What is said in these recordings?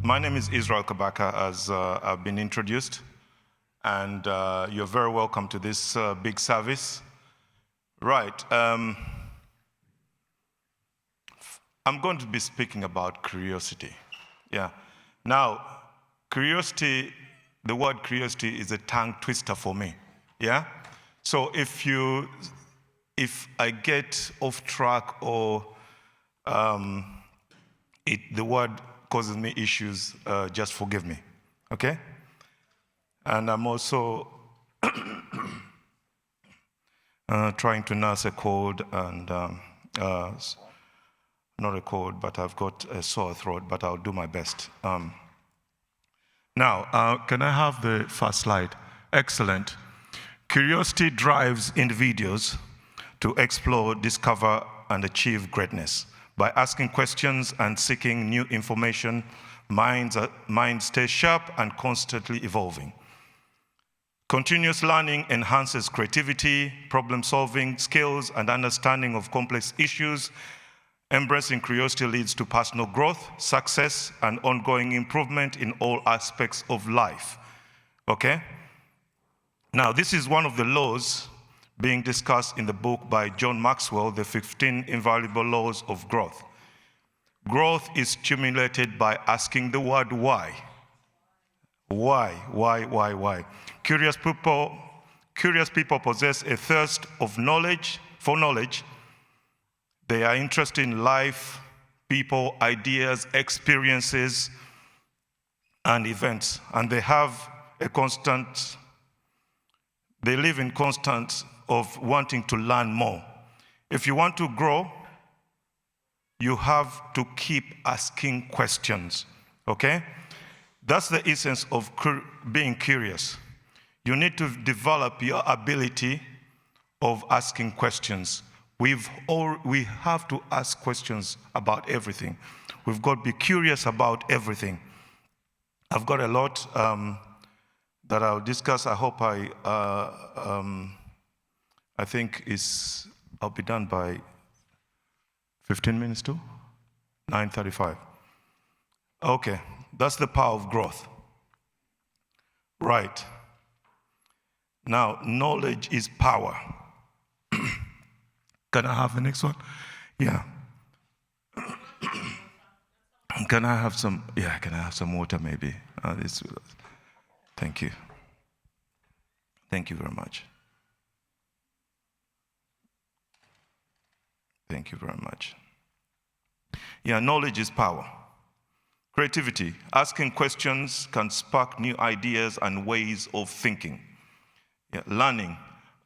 My name is Kabaka, as I've been introduced, and you're very welcome to this big service. Right. I'm going to be speaking about curiosity. Yeah. Now, curiosity, the word curiosity is a tongue twister for me. Yeah. So if I get off track or the word causes me issues, just forgive me, okay? And I'm also trying to nurse a cold, and not a cold, but I've got a sore throat, but I'll do my best. Now, can I have the first slide? Excellent. Curiosity drives individuals to explore, discover, and achieve greatness. By asking questions and seeking new information, minds stay sharp and constantly evolving. Continuous learning enhances creativity, problem-solving skills, and understanding of complex issues. Embracing curiosity leads to personal growth, success, and ongoing improvement in all aspects of life. Okay? Now, this is one of the laws being discussed in the book by John Maxwell, The 15 Invaluable Laws of Growth. Growth is stimulated by asking the word why. Why? Curious people possess a thirst for knowledge. They are interested in life, people, ideas, experiences, and events, and they live in constant of wanting to learn more. If you want to grow, you have to keep asking questions, okay? That's the essence of being curious. You need to develop your ability of asking questions. We have to ask questions about everything. We've got to be curious about everything. I've got a lot that I'll discuss. I hope I think I'll be done by 15 minutes to 9:35. Okay, that's the power of growth. Right. Now, knowledge is power. Can I have the next one? Yeah. Can I have some water maybe? Thank you. Thank you very much. Thank you very much. Yeah, knowledge is power. Creativity. Asking questions can spark new ideas and ways of thinking. Yeah, learning.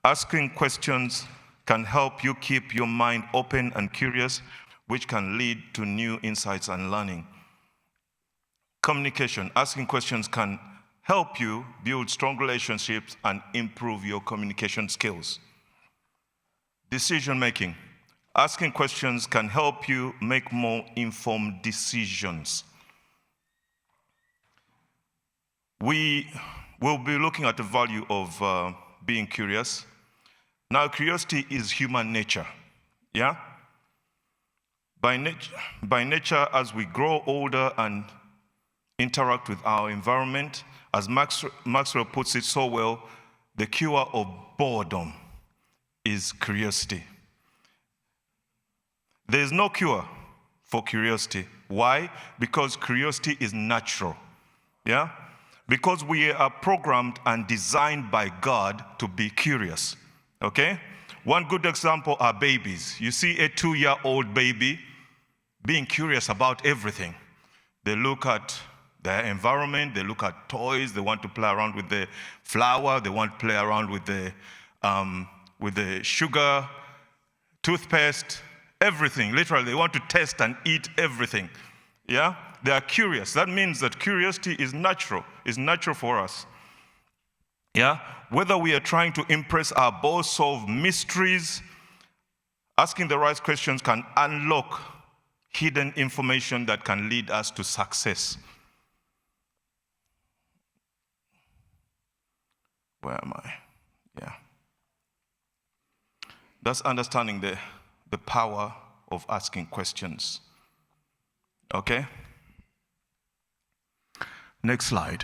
Asking questions can help you keep your mind open and curious, which can lead to new insights and learning. Communication. Asking questions can help you build strong relationships and improve your communication skills. Decision making. Asking questions can help you make more informed decisions. We will be looking at the value of being curious. Now, curiosity is human nature, yeah? By nature, as we grow older and interact with our environment, as Maxwell puts it so well, the cure of boredom is curiosity. There is no cure for curiosity. Why? Because curiosity is natural, yeah? Because we are programmed and designed by God to be curious, okay? One good example are babies. You see a 2-year-old baby being curious about everything. They look at their environment, they look at toys, they want to play around with the flour, they want to play around with the sugar, toothpaste, everything. Literally, they want to test and eat everything. Yeah? They are curious. That means that curiosity is natural for us. Yeah? Whether we are trying to impress our boss, solve mysteries, asking the right questions can unlock hidden information that can lead us to success. Where am I? Yeah. That's understanding the power of asking questions. Okay? Next slide.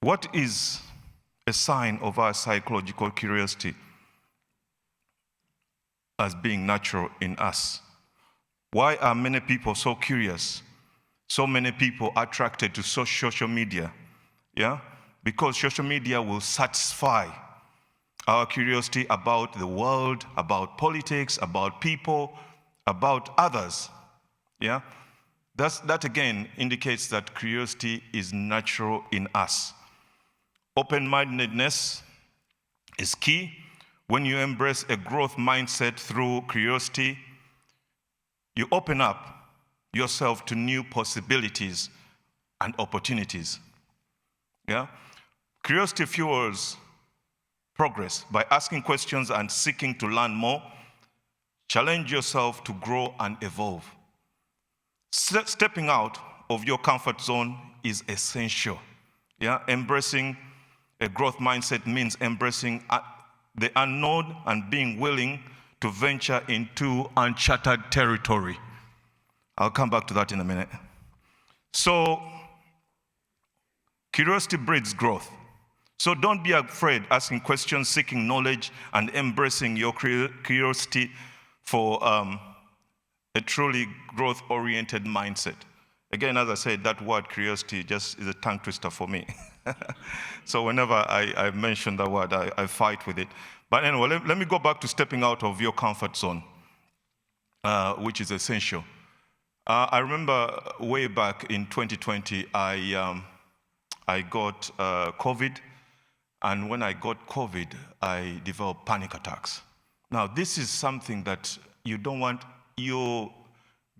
What is a sign of our psychological curiosity as being natural in us? Why are many people so curious? So many people attracted to social media? Yeah? Because social media will satisfy our curiosity about the world, about politics, about people, about others. Yeah? That again indicates that curiosity is natural in us. Open-mindedness is key. When you embrace a growth mindset through curiosity, you open up yourself to new possibilities and opportunities. Yeah? Curiosity fuels progress by asking questions and seeking to learn more. Challenge yourself to grow and evolve. Stepping out of your comfort zone is essential. Yeah? Embracing a growth mindset means embracing the unknown and being willing to venture into uncharted territory. I'll come back to that in a minute. So, curiosity breeds growth. So don't be afraid asking questions, seeking knowledge, and embracing your curiosity for a truly growth-oriented mindset. Again, as I said, that word curiosity just is a tongue twister for me. So whenever I mention that word, I fight with it. But anyway, let me go back to stepping out of your comfort zone, which is essential. I remember way back in 2020, I got COVID. And when I got COVID, I developed panic attacks. Now, this is something that you don't want your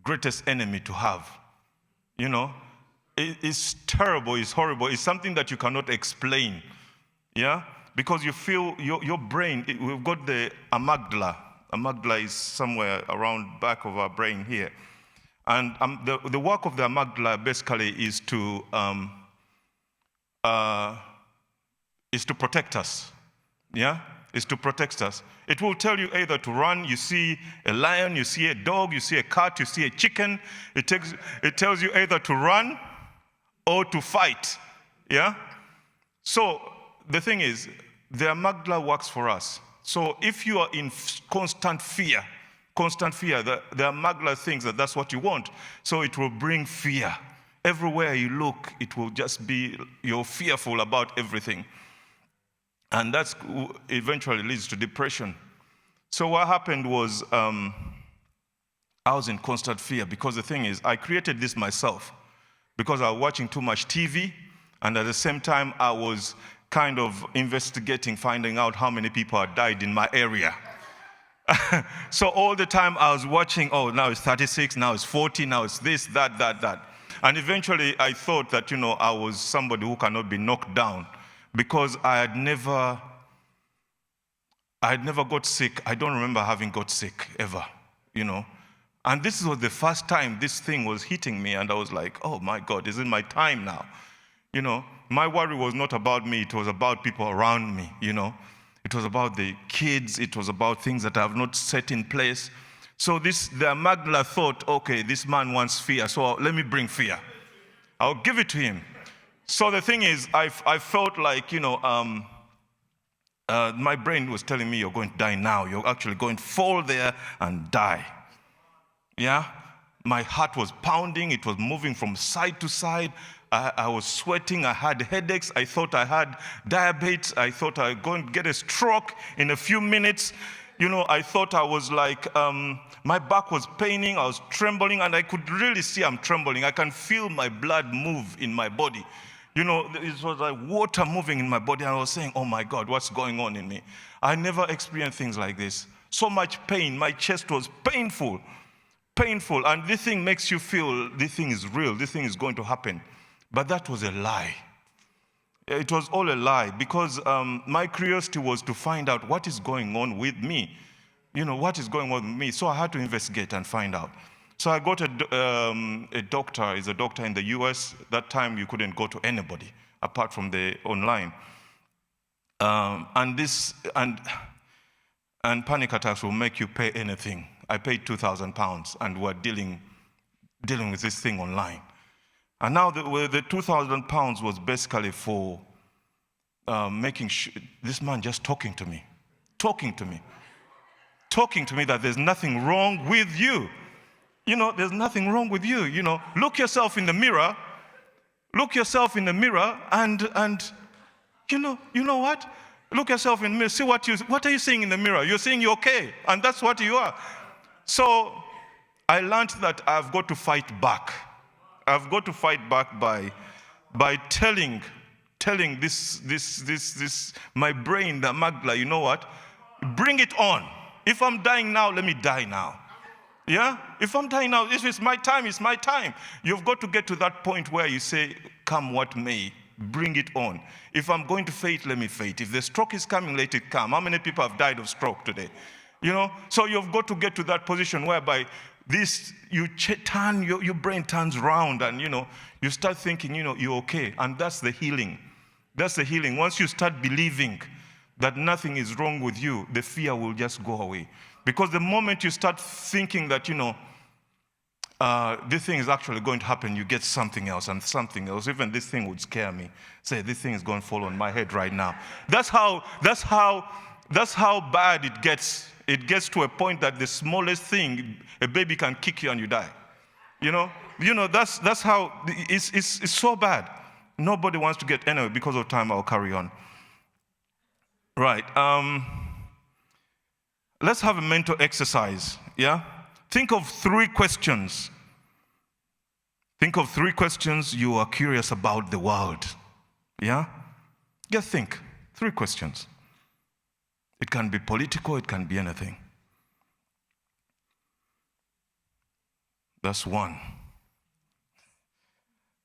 greatest enemy to have. You know, it's terrible, it's horrible, it's something that you cannot explain. Yeah? Because you feel your brain, we've got the amygdala. Amygdala is somewhere around back of our brain here. And the work of the amygdala basically is to protect us. Yeah? Is to protect us. It will tell you either to run, you see a lion, you see a dog, you see a cat, you see a chicken. It tells you either to run or to fight. Yeah? So the thing is, the amygdala works for us. So if you are in constant fear, the amygdala thinks that that's what you want. So it will bring fear. Everywhere you look, it will just be, you're fearful about everything. And that eventually leads to depression. So what happened was I was in constant fear because the thing is, I created this myself because I was watching too much TV, and at the same time, I was kind of investigating, finding out how many people had died in my area. So all the time I was watching, oh, now it's 36, now it's 40, now it's this, that. And eventually I thought that, I was somebody who cannot be knocked down. Because I had never got sick. I don't remember having got sick ever, And this was the first time this thing was hitting me, and I was like, oh my God, is it my time now? My worry was not about me, it was about people around me, It was about the kids, it was about things that I have not set in place. So the amygdala thought, okay, this man wants fear, so let me bring fear. I'll give it to him. So the thing is, I felt like, my brain was telling me, you're going to die now. You're actually going to fall there and die. Yeah? My heart was pounding. It was moving from side to side. I was sweating. I had headaches. I thought I had diabetes. I thought I was going to get a stroke in a few minutes. I thought I was like, my back was paining. I was trembling, and I could really see I'm trembling. I can feel my blood move in my body. It was like water moving in my body, and I was saying, oh my God, what's going on in me? I never experienced things like this. So much pain. My chest was painful. And this thing makes you feel this thing is real, this thing is going to happen. But that was a lie. It was all a lie, because my curiosity was to find out what is going on with me. What is going on with me? So I had to investigate and find out. So I got a doctor. He's a doctor in the US. That time you couldn't go to anybody apart from the online. And panic attacks will make you pay anything. I paid £2,000 and we're dealing with this thing online. And now the £2,000 was basically for making sure, this man just talking to me that there's nothing wrong with you. There's nothing wrong with you. Look yourself in the mirror and you know what? Look yourself in the mirror. See what are you seeing in the mirror? You're saying you're okay, and that's what you are. So I learned that I've got to fight back. I've got to fight back by telling this my brain, the amygdala, you know what? Bring it on. If I'm dying now, let me die now. Yeah? If I'm dying now, if it's my time, it's my time. You've got to get to that point where you say, come what may, bring it on. If I'm going to fade, let me fade. If the stroke is coming, let it come. How many people have died of stroke today? So you've got to get to that position whereby your brain turns round and, you start thinking, you're okay. And that's the healing. That's the healing. Once you start believing that nothing is wrong with you, the fear will just go away. Because the moment you start thinking that, this thing is actually going to happen, you get something else and something else. Even this thing would scare me. Say, this thing is going to fall on my head right now. That's how bad it gets. It gets to a point that the smallest thing, a baby can kick you and you die. That's how it's so bad. Nobody wants to get, anyway, because of time, I'll carry on. Right. Let's have a mental exercise, yeah? Think of 3 questions. Think of 3 questions you are curious about the world, yeah? Just think, 3 questions. It can be political, it can be anything. That's 1.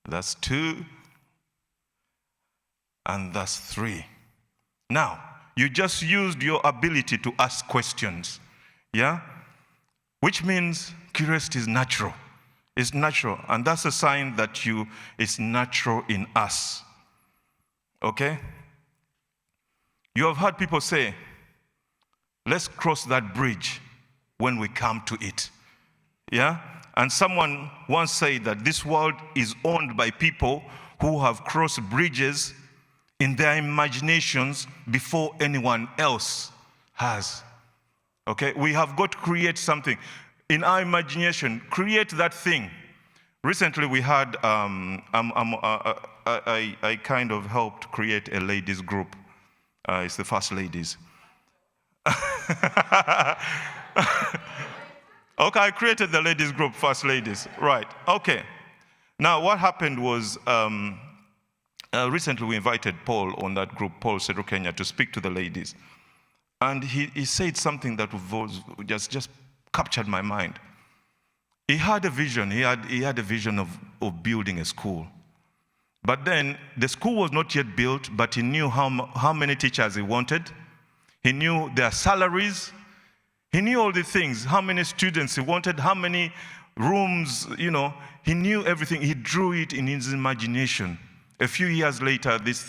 That's 2. And that's 3. Now, you just used your ability to ask questions, yeah? Which means curiosity is natural. It's natural, and that's a sign that it's natural in us, okay? You have heard people say, let's cross that bridge when we come to it, yeah? And someone once said that this world is owned by people who have crossed bridges in their imaginations before anyone else has. Okay, we have got to create something in our imagination. Create that thing. Recently, we had I kind of helped create a ladies group. It's the First Ladies. Okay, I created the ladies group, First Ladies. Right. Okay. Now, what happened was. Recently, we invited Paul on that group, Paul Cedro Kenya, to speak to the ladies. And he said something that just captured my mind. He had a vision. He had a vision of building a school. But then the school was not yet built, but he knew how many teachers he wanted. He knew their salaries. He knew all the things, how many students he wanted, how many rooms, He knew everything. He drew it in his imagination. A few years later, this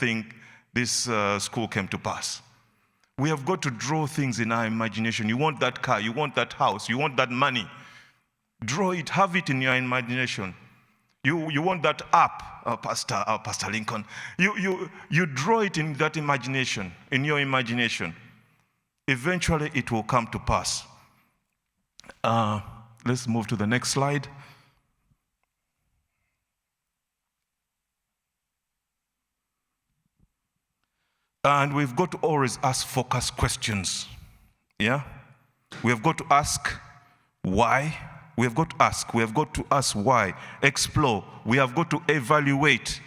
school came to pass. We have got to draw things in our imagination. You want that car, you want that house, you want that money. Draw it, have it in your imagination. You want that app, Pastor Lincoln. You draw it in that imagination, in your imagination. Eventually, it will come to pass. Let's move to the next slide. And we've got to always ask focused questions, yeah? We have got to ask why. We have got to ask why. Explore. We have got to evaluate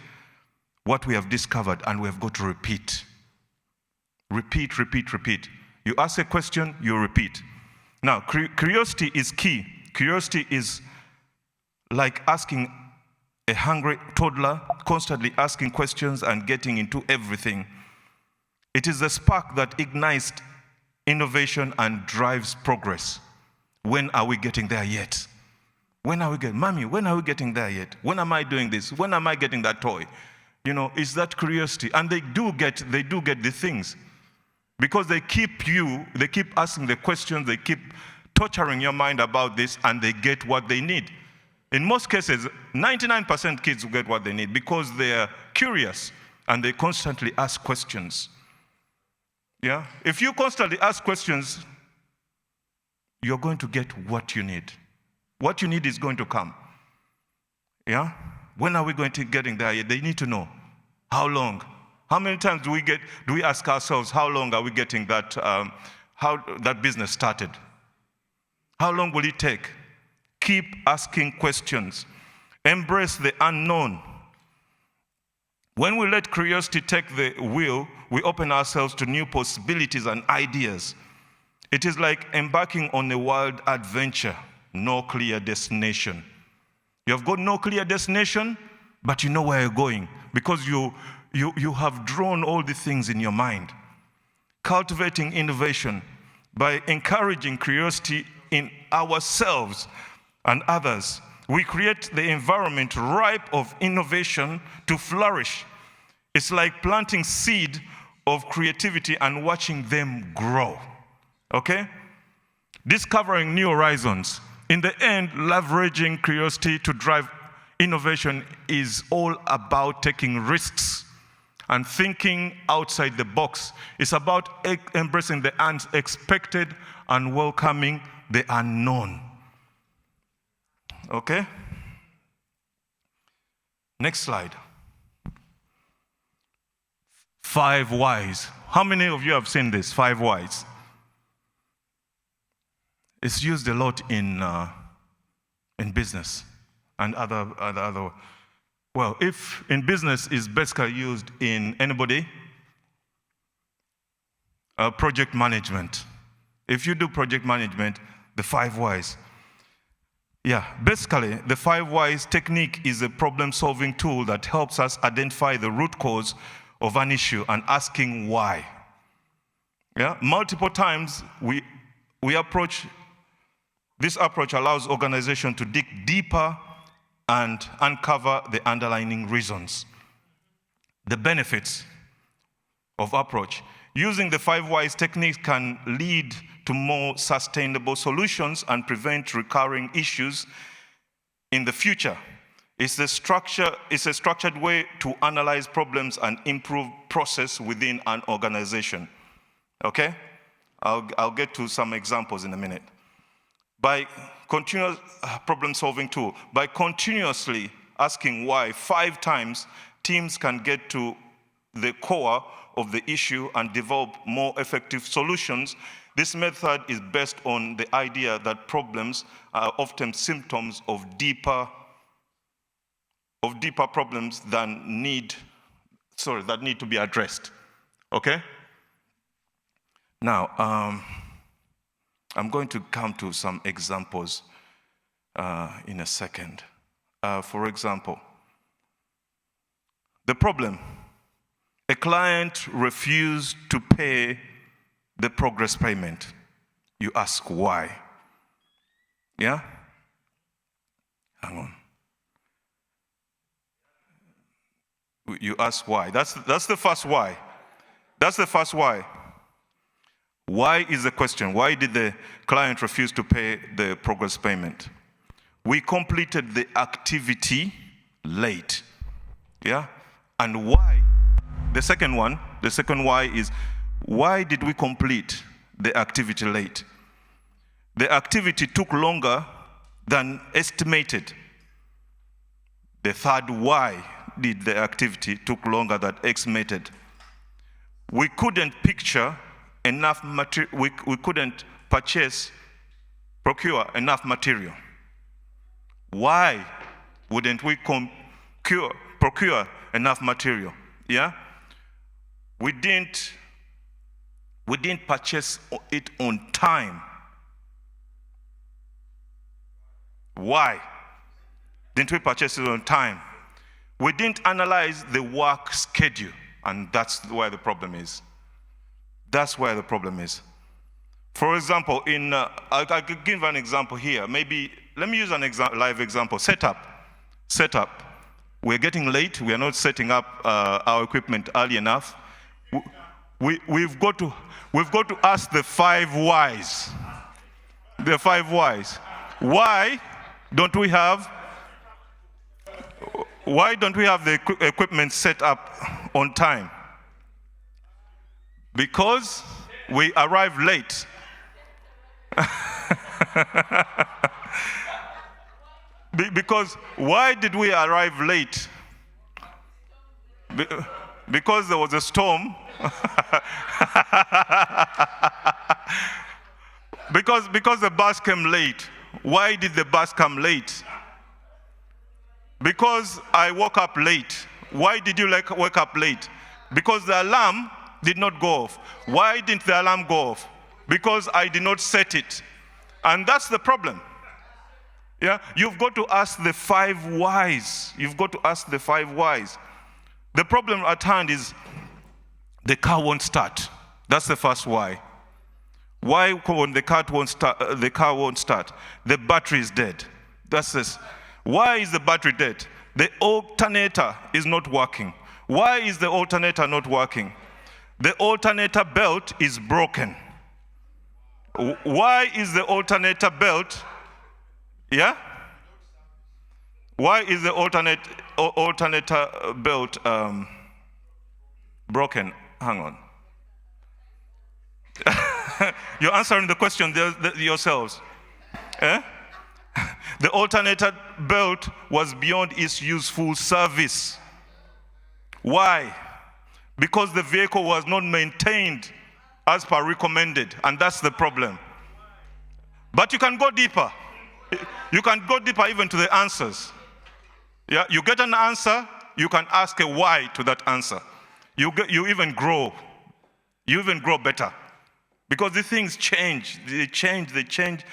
what we have discovered, and we have got to repeat. Repeat, repeat, repeat. You ask a question, you repeat. Now, curiosity is key. Curiosity is like asking a hungry toddler, constantly asking questions and getting into everything. It is the spark that ignites innovation and drives progress. When are we getting there yet? Mommy, when are we getting there yet? When am I doing this? When am I getting that toy? It's that curiosity. And they do get the things. Because they keep asking the questions, they keep torturing your mind about this, and they get what they need. In most cases, 99% kids will get what they need because they're curious and they constantly ask questions. Yeah? If you constantly ask questions, you're going to get what you need. What you need is going to come. Yeah? When are we going to getting there? They need to know. How long? How many times do we ask ourselves, how long are we getting that, how that business started? How long will it take? Keep asking questions. Embrace the unknown. When we let curiosity take the wheel, we open ourselves to new possibilities and ideas. It is like embarking on a wild adventure, no clear destination. You have got no clear destination, but you know where you're going because you have drawn all the things in your mind. Cultivating innovation by encouraging curiosity in ourselves and others, we create the environment ripe of innovation to flourish. It's like planting seed of creativity and watching them grow. Okay? Discovering new horizons. In the end, leveraging curiosity to drive innovation is all about taking risks and thinking outside the box. It's about embracing the unexpected and welcoming the unknown. Okay? Next slide. 5 whys. How many of you have seen this? 5 whys. It's used a lot in business and other. Well, if in business is basically used in anybody, project management. If you do project management, the 5 whys. Yeah, basically, the 5 whys technique is a problem-solving tool that helps us identify the root cause of an issue and asking why. Yeah, multiple times this approach allows organizations to dig deeper and uncover the underlying reasons. The benefits of approach. Using the 5 whys technique can lead to more sustainable solutions and prevent recurring issues in the future. It's a structured way to analyze problems and improve process within an organization. Okay? I'll get to some examples in a minute. By continuous problem-solving tool, by continuously asking why 5 times, teams can get to the core of the issue and develop more effective solutions. This method is based on the idea that problems are often symptoms of deeper problems that need to be addressed. Okay? Now, I'm going to come to some examples in a second. For example, the problem. A client refused to pay the progress payment. You ask why. Yeah? Hang on. You ask why. That's the first why. That's the first why. Why is the question? Why did the client refuse to pay the progress payment? We completed the activity late. Yeah? And why? The second why is, why did we complete the activity late? The activity took longer than estimated. The third why did the activity took longer than estimated. We couldn't picture enough material, we couldn't procure enough material. Why wouldn't we procure enough material? Yeah? We didn't purchase it on time. Why didn't we purchase it on time? We didn't analyze the work schedule, and that's where the problem is. That's where the problem is. For example, I could give an example here. Maybe, let me use an live example. Setup. We're getting late. We are not setting up our equipment early enough. We've got to ask the 5 whys. The 5 whys. Why don't we have the equipment set up on time? Because we arrive late. Because why did we arrive late? Because there was a storm. Because the bus came late. Why did the bus come late? Because I woke up late. Why did you wake up late? Because the alarm did not go off. Why didn't the alarm go off? Because I did not set it. And that's the problem. Yeah, you've got to ask the 5 whys. You've got to ask the 5 whys. The problem at hand is the car won't start. That's the first why. Why when the car won't start? The battery is dead. That's this. Why is the battery dead? The alternator is not working. Why is the alternator not working? The alternator belt is broken. Why is the alternator belt? Yeah? Why is the alternator belt broken? Hang on. You're answering the question yourselves. Eh? The alternator belt was beyond its useful service. Why? Because the vehicle was not maintained as per recommended, and that's the problem. But you can go deeper. You can go deeper even to the answers. Yeah, you get an answer, you can ask a why to that answer. You even grow. You even grow better. Because the things change. They change.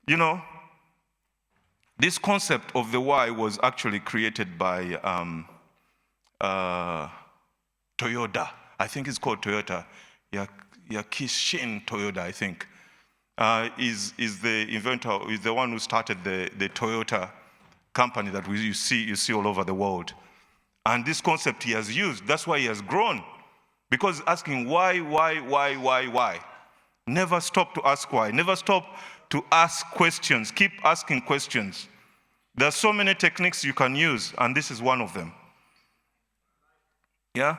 You know, this concept of the why was actually created by Toyota. I think it's called Toyota. Yakishin Toyota, I think. Is the inventor, is the one who started the Toyota company that you see all over the world. And this concept he has used, that's why he has grown. Because asking why? Never stop to ask why. Never stop to ask questions. Keep asking questions. There are so many techniques you can use, and this is one of them. Yeah?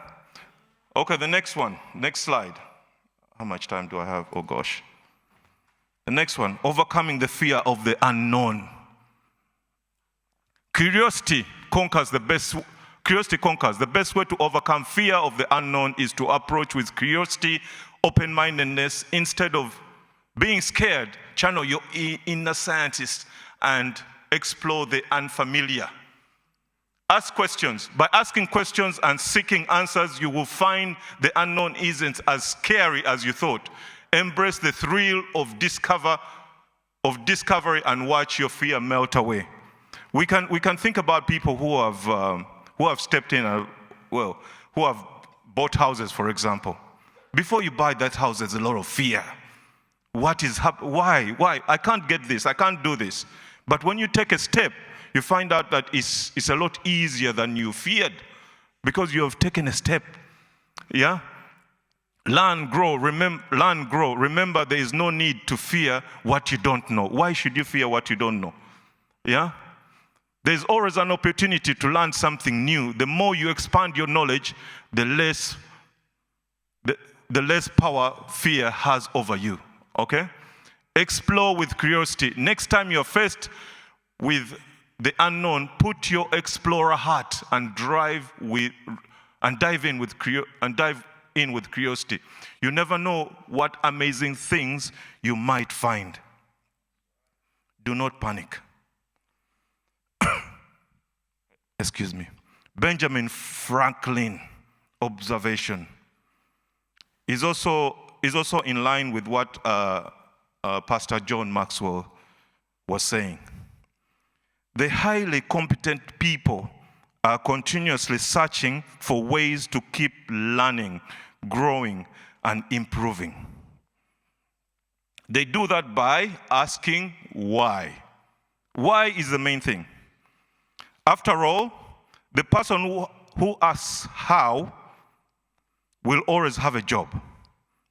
Okay, the next one. Next slide. How much time do I have? Oh gosh. The next one, overcoming the fear of the unknown. Curiosity conquers. The best way to overcome fear of the unknown is to approach with curiosity, open-mindedness. Instead of being scared, channel your inner scientist and explore the unfamiliar. Ask questions. By asking questions and seeking answers, you will find the unknown isn't as scary as you thought. Embrace the thrill of discovery and watch your fear melt away. We can think about people who have stepped in, who have bought houses, for example. Before you buy that house, there's a lot of fear. What is happening? Why? I can't get this. I can't do this. But when you take a step, you find out that it's a lot easier than you feared because you have taken a step. Yeah? Learn, grow. Remember, there is no need to fear what you don't know. Why should you fear what you don't know? Yeah? There's always an opportunity to learn something new. The more you expand your knowledge, the less power fear has over you. Okay? Explore with curiosity. Next time you're faced with the unknown, put your explorer hat and dive in with curiosity. You never know what amazing things you might find. Do not panic. Excuse me. Benjamin Franklin observation is also in line with what Pastor John Maxwell was saying. The highly competent people are continuously searching for ways to keep learning, growing, and improving. They do that by asking why. Why is the main thing. After all, the person who asks how will always have a job.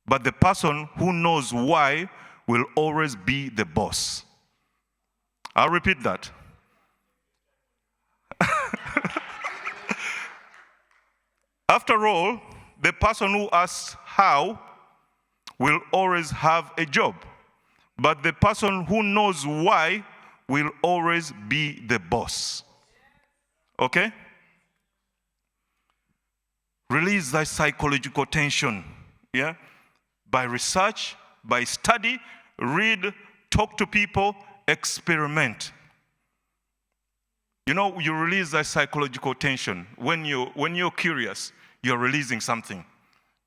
But the person who knows why will always be the boss. I'll repeat that. After all, the person who asks how will always have a job, but the person who knows why will always be the boss. Okay? Release that psychological tension, yeah? By research, by study, read, talk to people, experiment. You know, you release that psychological tension. When you're curious, you're releasing something.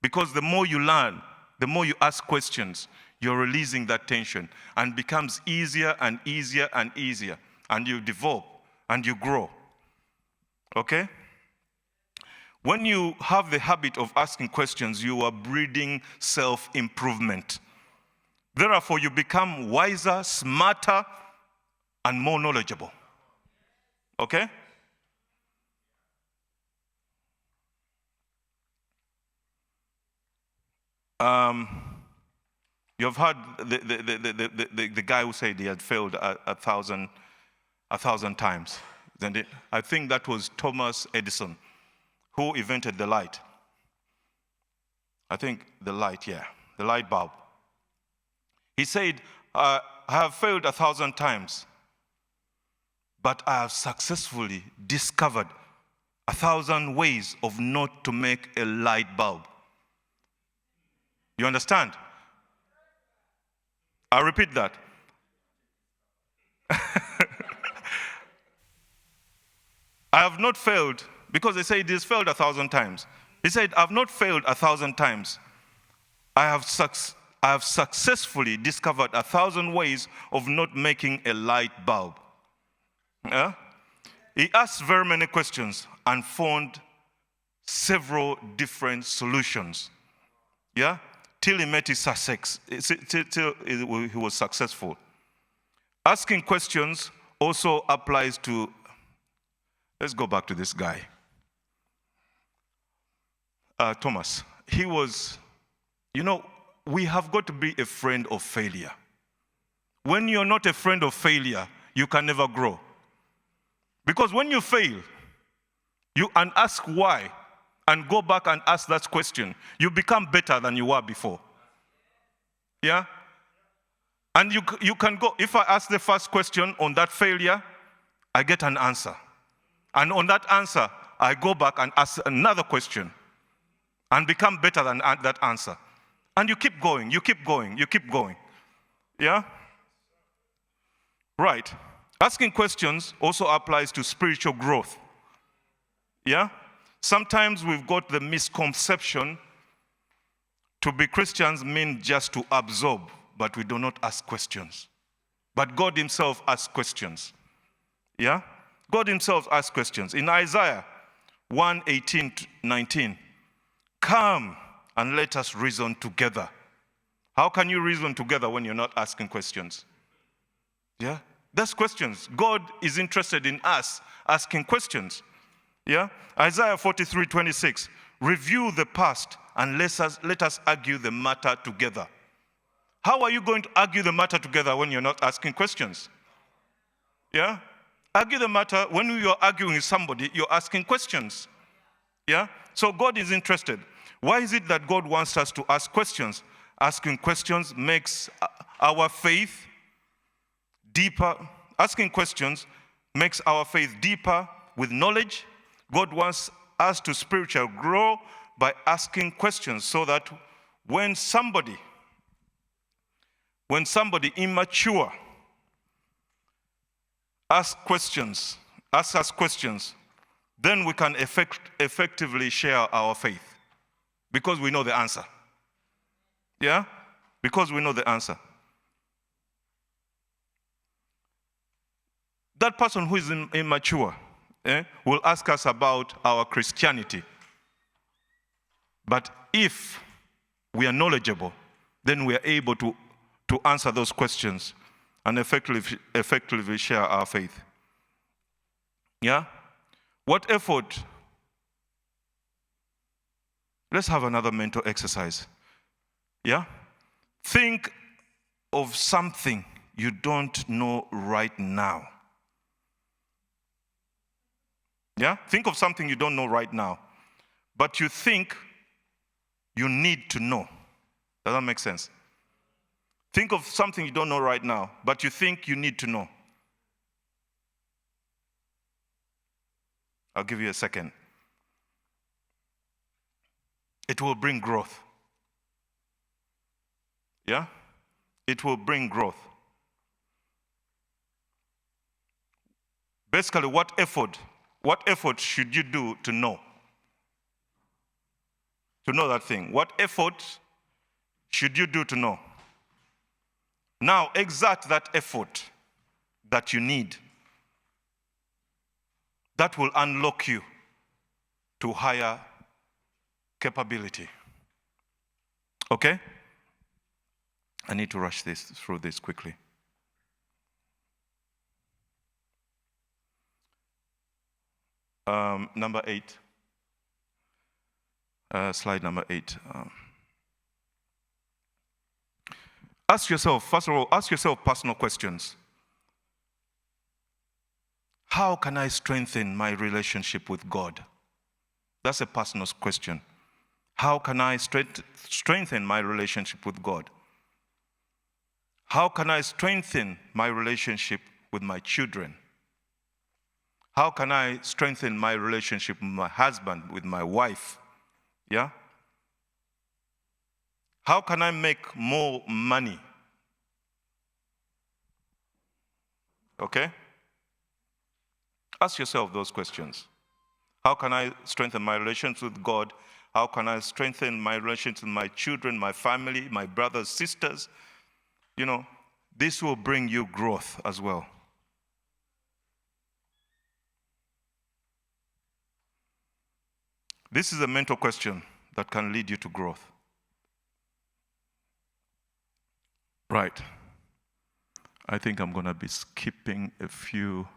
Because the more you learn, the more you ask questions, you're releasing that tension, and becomes easier and easier and easier. And you develop and you grow. Okay? When you have the habit of asking questions, you are breeding self-improvement. Therefore, you become wiser, smarter, and more knowledgeable. Okay? You've heard the guy who said he had failed a thousand times. I think that was Thomas Edison, who invented the light. I think the light, yeah, the light bulb. He said, I have failed 1,000 times, but I have successfully discovered 1,000 ways of not to make a light bulb. You understand? I'll repeat that. I have not failed, because they say it is failed 1,000 times. He said, I have not failed 1,000 times. I have successfully discovered 1,000 ways of not making a light bulb. Yeah? He asked very many questions and found several different solutions. Yeah? Till he met his success. Till he was successful. Asking questions also applies to, let's go back to this guy. Thomas. He was, you know, we have got to be a friend of failure. When you're not a friend of failure, you can never grow. Because when you fail, you and ask why, and go back and ask that question, you become better than you were before. Yeah? And you can go, if I ask the first question on that failure, I get an answer. And on that answer, I go back and ask another question and become better than that answer. And you keep going, you keep going, you keep going. Yeah? Right. Asking questions also applies to spiritual growth. Yeah? Sometimes we've got the misconception to be Christians mean just to absorb, but we do not ask questions. But God himself asks questions. Yeah? God himself asks questions. In Isaiah 1:18-19, come and let us reason together. How can you reason together when you're not asking questions? Yeah? That's questions. God is interested in us asking questions. Yeah? Isaiah 43:26, review the past and let us argue the matter together. How are you going to argue the matter together when you're not asking questions? Yeah? Argue the matter, when you're arguing with somebody, you're asking questions. Yeah? So God is interested. Why is it that God wants us to ask questions? Asking questions makes our faith deeper. Asking questions makes our faith deeper with knowledge. God wants us to spiritually grow by asking questions, so that when somebody immature asks us questions, then we can effectively share our faith. Because we know the answer. Yeah? Because we know the answer. That person who is immature will ask us about our Christianity. But if we are knowledgeable, then we are able to answer those questions and effectively share our faith. Yeah? What effort? Let's have another mental exercise. Yeah? Think of something you don't know right now. Yeah? Think of something you don't know right now, but you think you need to know. Does that make sense? Think of something you don't know right now, but you think you need to know. I'll give you a second. It will bring growth. Yeah? It will bring growth. Basically, what effort should you do to know? To know that thing. What effort should you do to know? Now, exert that effort that you need. That will unlock you to higher capability. Okay? I need to rush through this quickly. Number 8. Slide number 8. Ask yourself, first of all, ask yourself personal questions. How can I strengthen my relationship with God? That's a personal question. How can I strengthen my relationship with God? How can I strengthen my relationship with my children? How can I strengthen my relationship with my husband, with my wife? Yeah? How can I make more money? Okay? Ask yourself those questions. How can I strengthen my relations with God? How can I strengthen my relations with my children, my family, my brothers, sisters? You know, this will bring you growth as well. This is a mental question that can lead you to growth. Right. I think I'm going to be skipping a few.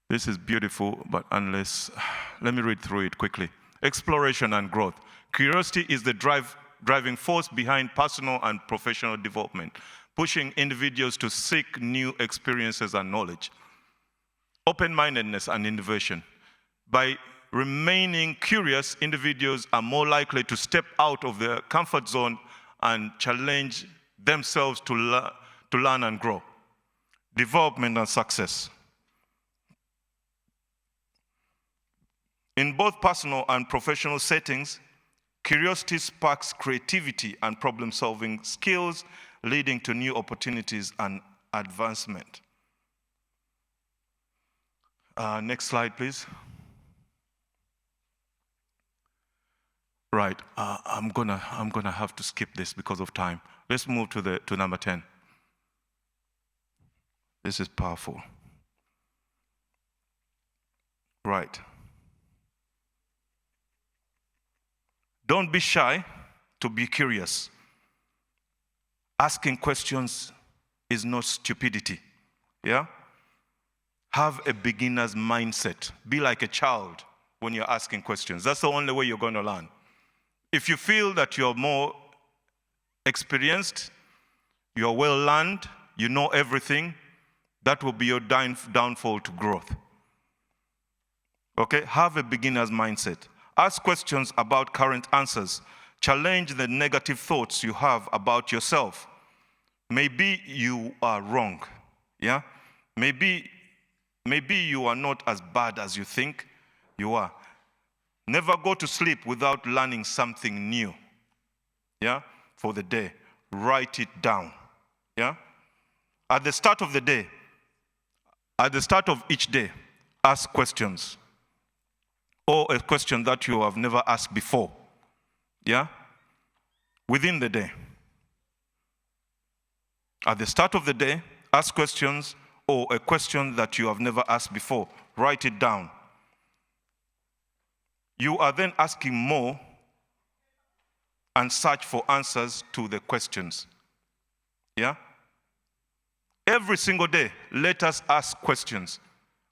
This is beautiful, but let me read through it quickly. Exploration and growth. Curiosity is the driving force behind personal and professional development, pushing individuals to seek new experiences and knowledge. Open-mindedness and innovation. By remaining curious, individuals are more likely to step out of their comfort zone and challenge themselves to learn and grow. Development and success. In both personal and professional settings, curiosity sparks creativity and problem-solving skills, leading to new opportunities and advancement. Next slide, please. Right, I'm gonna have to skip this because of time. Let's move to number 10. This is powerful. Right. Don't be shy to be curious. Asking questions is not stupidity. Yeah? Have a beginner's mindset. Be like a child when you're asking questions. That's the only way you're going to learn. If you feel that you're more experienced, you're well learned, you know everything, that will be your downfall to growth. Okay? Have a beginner's mindset. Ask questions about current answers. Challenge the negative thoughts you have about yourself. Maybe you are wrong. Yeah? Maybe you are not as bad as you think you are. Never go to sleep without learning something new. Yeah? For the day. Write it down. Yeah? At the start of the day, at the start of each day, ask questions. Or a question that you have never asked before. Yeah? Within the day. At the start of the day, ask questions or a question that you have never asked before. Write it down. You are then asking more and search for answers to the questions. Yeah? Every single day, let us ask questions.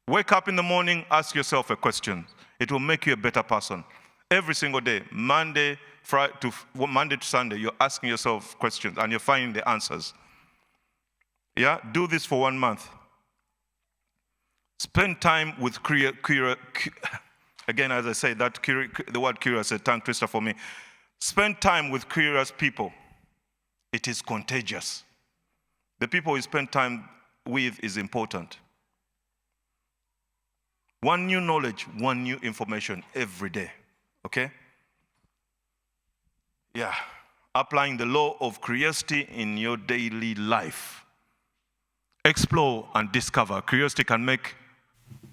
Wake up in the morning, ask yourself a question. It will make you a better person. Every single day, Monday to Sunday, you're asking yourself questions and you're finding the answers. Yeah, do this for 1 month. Spend time with again, as I say, the word curious is a tongue twister for me. Spend time with curious people. It is contagious. The people you spend time with is important. One new knowledge, one new information every day. Okay? Yeah. Applying the law of curiosity in your daily life. Explore and discover. Curiosity can make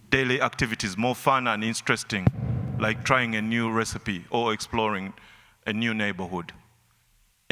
daily activities more fun and interesting, like trying a new recipe or exploring a new neighborhood.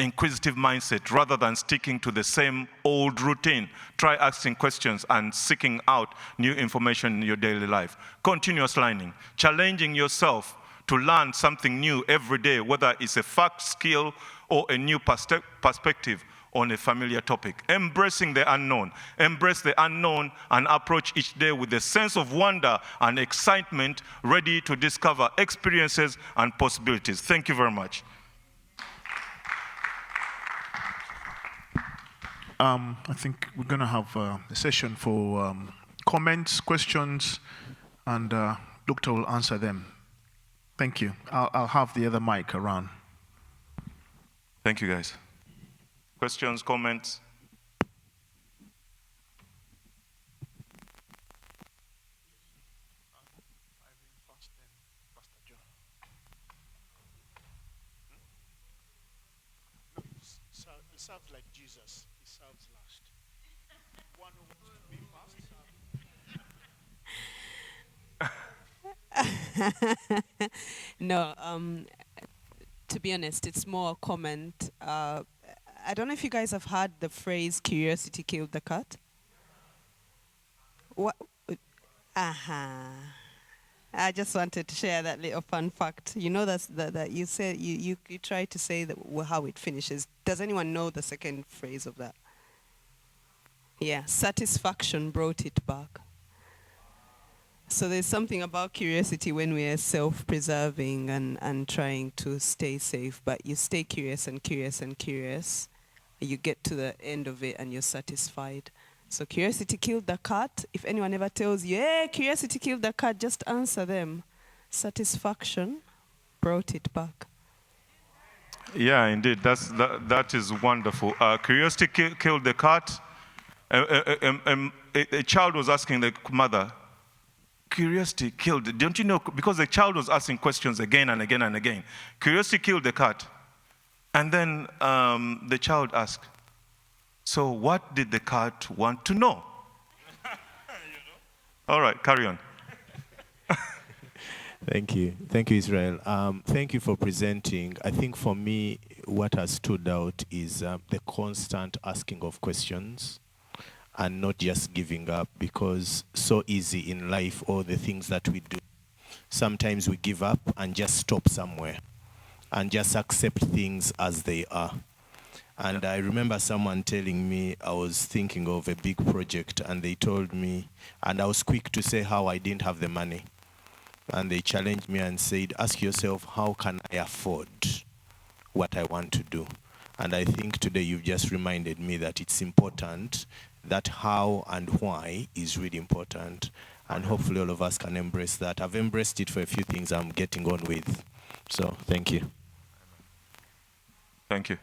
Inquisitive mindset, rather than sticking to the same old routine, try asking questions and seeking out new information in your daily life. Continuous learning, challenging yourself to learn something new every day, whether it's a fact, skill, or a new perspective on a familiar topic. Embracing the unknown. Embrace the unknown and approach each day with a sense of wonder and excitement, ready to discover experiences and possibilities. Thank you very much. I think we're going to have a session for comments, questions, and Doctor will answer them. Thank you. I'll have the other mic around. Thank you, guys. Questions, comments? He serves like Jesus. He serves last. One who wants to be fast. No, to be honest, it's more a comment. I don't know if you guys have heard the phrase "curiosity killed the cat." What? I just wanted to share that little fun fact. You know that you said you try to say that how it finishes. Does anyone know the second phrase of that? Yeah, satisfaction brought it back. So there's something about curiosity when we are self-preserving and trying to stay safe, but you stay curious and curious and curious, you get to the end of it and you're satisfied. So curiosity killed the cat. If anyone ever tells you, hey, curiosity killed the cat, just answer them. Satisfaction brought it back. Yeah, indeed. That is wonderful. Curiosity killed the cat. A child was asking the mother, curiosity killed, don't you know, because the child was asking questions again and again and again. Curiosity killed the cat. And then the child asked, so what did the cat want to know? All right, carry on. Thank you. Thank you, Israel. Thank you for presenting. I think for me, what has stood out is the constant asking of questions and not just giving up, because so easy in life, all the things that we do, sometimes we give up and just stop somewhere and just accept things as they are. And I remember someone telling me, I was thinking of a big project, and they told me, and I was quick to say how I didn't have the money. And they challenged me and said, ask yourself, how can I afford what I want to do? And I think today you've just reminded me that it's important, that how and why is really important. And hopefully all of us can embrace that. I've embraced it for a few things I'm getting on with. So thank you. Thank you.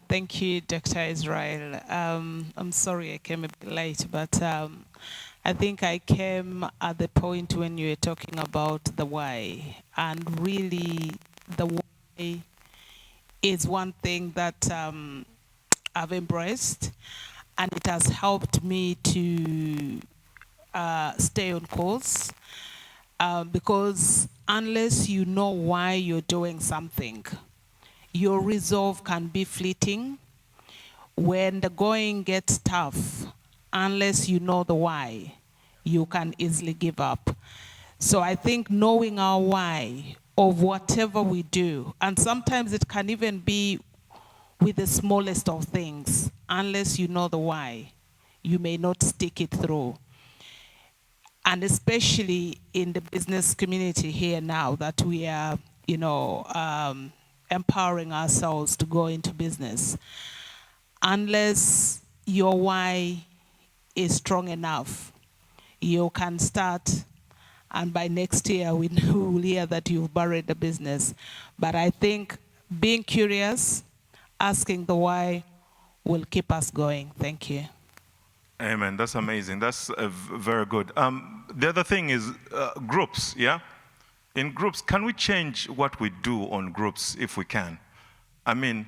Thank you, Dr. Israel. I'm sorry I came a bit late, but I think I came at the point when you were talking about the why. And really, the why is one thing that I've embraced, and it has helped me to stay on course. Because unless you know why you're doing something, your resolve can be fleeting. When the going gets tough, unless you know the why, you can easily give up. So I think knowing our why of whatever we do, and sometimes it can even be with the smallest of things, unless you know the why, you may not stick it through. And especially in the business community here now that we are, empowering ourselves to go into business. Unless your why is strong enough, you can start, and by next year we will hear that you've buried the business. But I think being curious, asking the why, will keep us going. Thank you. Amen. That's amazing. That's very good. The other thing is groups, yeah? In groups, can we change what we do on groups if we can? I mean,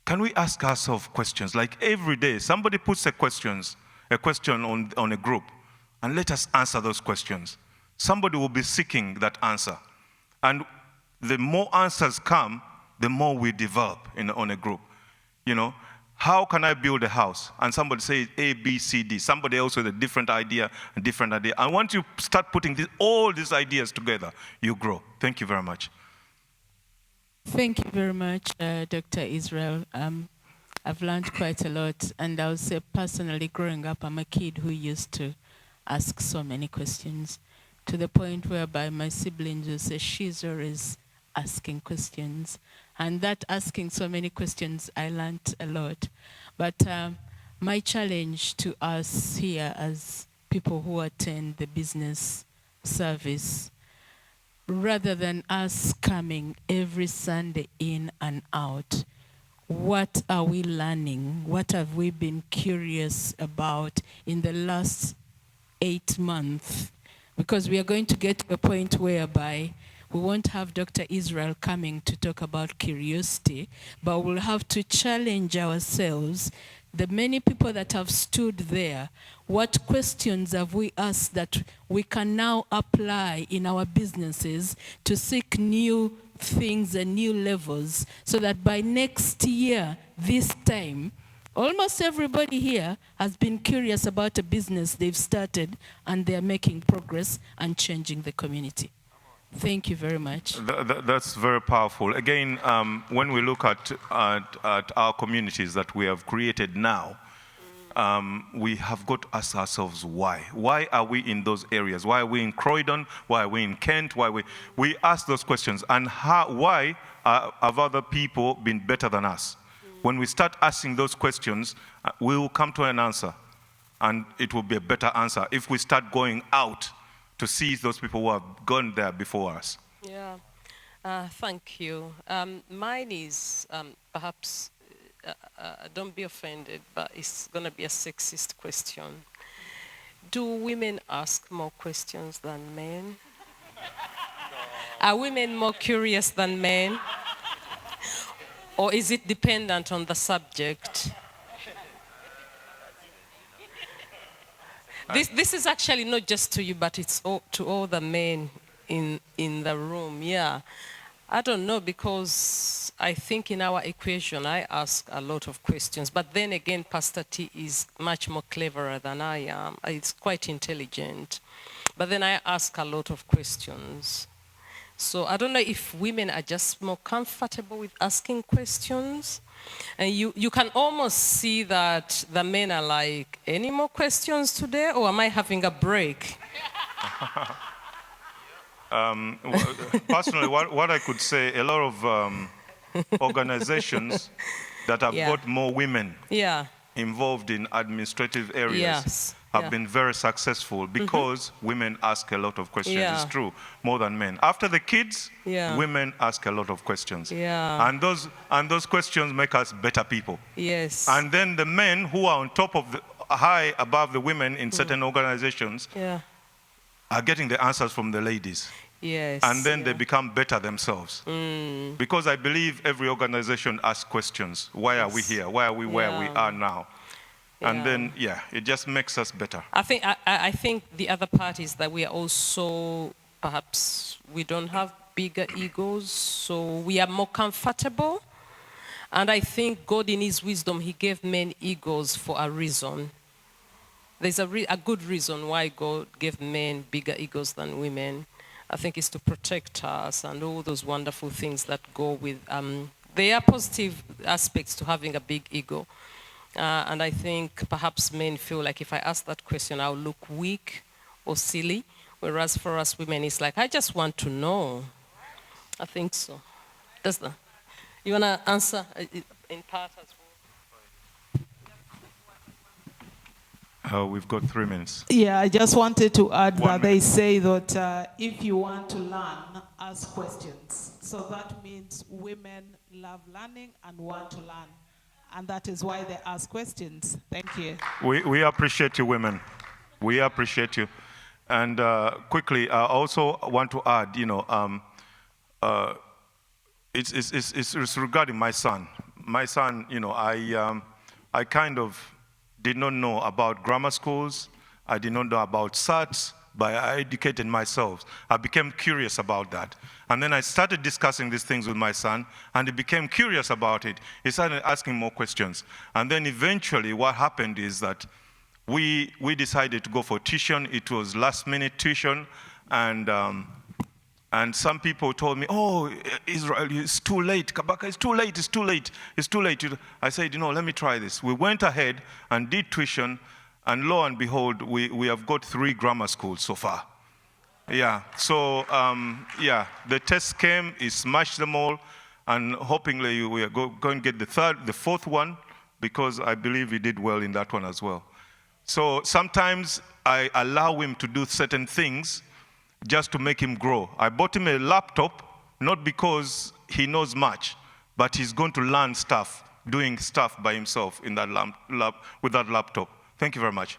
can we ask ourselves questions? Like every day, somebody puts a question on a group, and let us answer those questions. Somebody will be seeking that answer. And the more answers come, the more we develop on a group. You know, how can I build a house? And somebody says A, B, C, D. Somebody else with a different idea, a different idea. And once you start putting all these ideas together, you grow. Thank you very much. Thank you very much, Dr. Israel. I've learned quite a lot, and I would say personally, growing up, I'm a kid who used to ask so many questions, to the point whereby my siblings will say, she's always asking questions. And that asking so many questions, I learned a lot. But my challenge to us here as people who attend the business service, rather than us coming every Sunday in and out, what are we learning? What have we been curious about in the last 8 months? Because we are going to get to a point whereby we won't have Dr. Israel coming to talk about curiosity, but we'll have to challenge ourselves. The many people that have stood there, what questions have we asked that we can now apply in our businesses to seek new things and new levels, so that by next year, this time, almost everybody here has been curious about a business they've started, and they're making progress and changing the community. Thank you very much. That's very powerful. Again, when we look at our communities that we have created now, we have got to ask ourselves why. Why are we in those areas? Why are we in Croydon? Why are we in Kent? Why we ask those questions. And why have other people been better than us? When we start asking those questions, we will come to an answer. And it will be a better answer if we start going out to see those people who have gone there before us. Yeah, thank you. Mine is perhaps, don't be offended, but it's going to be a sexist question. Do women ask more questions than men? Are women more curious than men? Or is it dependent on the subject? This is actually not just to you, but it's to all the men in the room. Yeah, I don't know, because I think in our equation I ask a lot of questions, but then again Pastor T is much more cleverer than I am. It's quite intelligent, but then I ask a lot of questions. So I don't know if women are just more comfortable with asking questions. And you can almost see that the men are like, any more questions today, or am I having a break? Personally, what I could say, a lot of organizations that have got more women involved in administrative areas have been very successful because women ask a lot of questions. It's true, more than men. After the kids, women ask a lot of questions. And those questions make us better people. Yes. And then the men who are on top of high above the women in certain organizations are getting the answers from the ladies. Yes. And then they become better themselves. Because I believe every organization asks questions. Why are we here? Why are we where we are now? And then, it just makes us better. I think the other part is that we are also, perhaps, we don't have bigger egos, so we are more comfortable. And I think God, in his wisdom, he gave men egos for a reason. There's a good reason why God gave men bigger egos than women. I think it's to protect us and all those wonderful things that go with, there are positive aspects to having a big ego. And I think perhaps men feel like if I ask that question, I'll look weak or silly. Whereas for us women, it's like, I just want to know. I think so. Does that? You want to answer in part as well? We've got 3 minutes. Yeah, I just wanted to add 1 that minute. they say that if you want to learn, ask questions. So that means women love learning and want to learn. And that is why they ask questions. Thank you. We appreciate you, women. We appreciate you. And quickly, I also want to add, it's regarding my son. My son, I kind of did not know about grammar schools. I did not know about SATs, but I educated myself. I became curious about that. And then I started discussing these things with my son, and he became curious about it. He started asking more questions. And then eventually what happened is that we decided to go for tuition. It was last-minute tuition, and some people told me, oh, Israel, it's too late. Kabaka, it's too late, it's too late, it's too late. I said, let me try this. We went ahead and did tuition, and lo and behold, we have got 3 grammar schools so far. Yeah, so, the test came, he smashed them all, and hopefully we are going to get the 4th one, because I believe he did well in that one as well. So sometimes I allow him to do certain things just to make him grow. I bought him a laptop, not because he knows much, but he's going to learn stuff, doing stuff by himself in that with that laptop. Thank you very much.